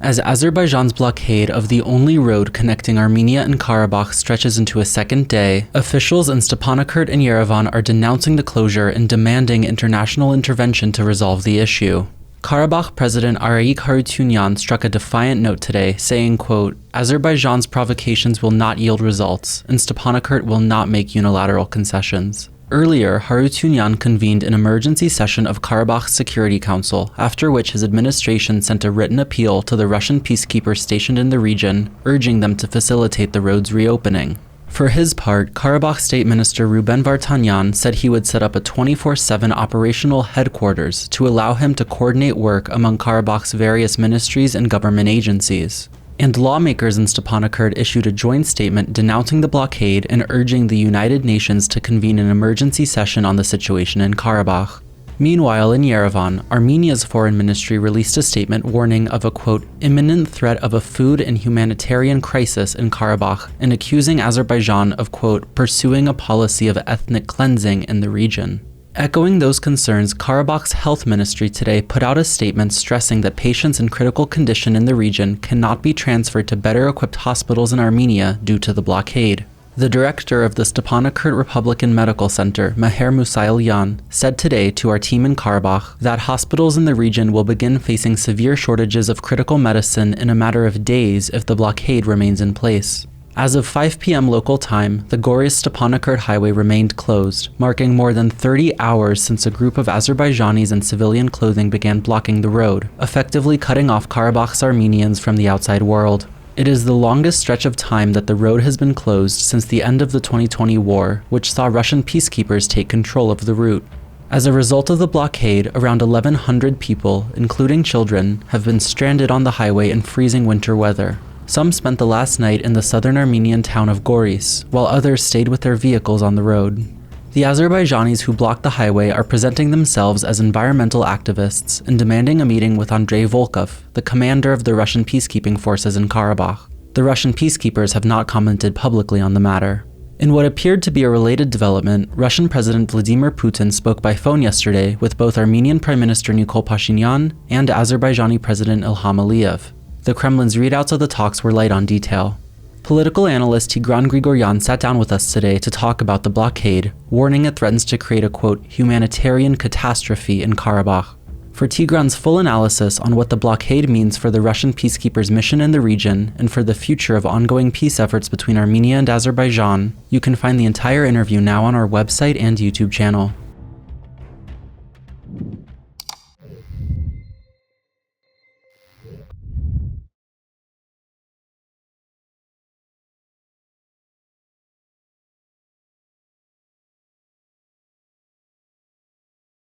As Azerbaijan's blockade of the only road connecting Armenia and Karabakh stretches into a second day, officials in Stepanakert and Yerevan are denouncing the closure and demanding international intervention to resolve the issue. Karabakh President Arayik Harutyunyan struck a defiant note today, saying, quote, "Azerbaijan's provocations will not yield results, and Stepanakert will not make unilateral concessions." Earlier, Harutyunyan convened an emergency session of Karabakh's Security Council, after which his administration sent a written appeal to the Russian peacekeepers stationed in the region, urging them to facilitate the road's reopening. For his part, Karabakh State Minister Ruben Vartanyan said he would set up a 24/7 operational headquarters to allow him to coordinate work among Karabakh's various ministries and government agencies. And lawmakers in Stepanakert issued a joint statement denouncing the blockade and urging the United Nations to convene an emergency session on the situation in Karabakh. Meanwhile, in Yerevan, Armenia's foreign ministry released a statement warning of a, quote, imminent threat of a food and humanitarian crisis in Karabakh and accusing Azerbaijan of, quote, pursuing a policy of ethnic cleansing in the region. Echoing those concerns, Karabakh's health ministry today put out a statement stressing that patients in critical condition in the region cannot be transferred to better equipped hospitals in Armenia due to the blockade. The director of the Stepanakert Republican Medical Center, Maher Musailyan, said today to our team in Karabakh that hospitals in the region will begin facing severe shortages of critical medicine in a matter of days if the blockade remains in place. As of 5 p.m. local time, the Goris-Stepanakert highway remained closed, marking more than 30 hours since a group of Azerbaijanis in civilian clothing began blocking the road, effectively cutting off Karabakh's Armenians from the outside world. It is the longest stretch of time that the road has been closed since the end of the 2020 war, which saw Russian peacekeepers take control of the route. As a result of the blockade, around 1,100 people, including children, have been stranded on the highway in freezing winter weather. Some spent the last night in the southern Armenian town of Goris, while others stayed with their vehicles on the road. The Azerbaijanis who blocked the highway are presenting themselves as environmental activists and demanding a meeting with Andrei Volkov, the commander of the Russian peacekeeping forces in Karabakh. The Russian peacekeepers have not commented publicly on the matter. In what appeared to be a related development, Russian President Vladimir Putin spoke by phone yesterday with both Armenian Prime Minister Nikol Pashinyan and Azerbaijani President Ilham Aliyev. The Kremlin's readouts of the talks were light on detail. Political analyst Tigran Grigoryan sat down with us today to talk about the blockade, warning it threatens to create a, quote, humanitarian catastrophe in Karabakh. For Tigran's full analysis on what the blockade means for the Russian peacekeepers' mission in the region and for the future of ongoing peace efforts between Armenia and Azerbaijan, you can find the entire interview now on our website and YouTube channel.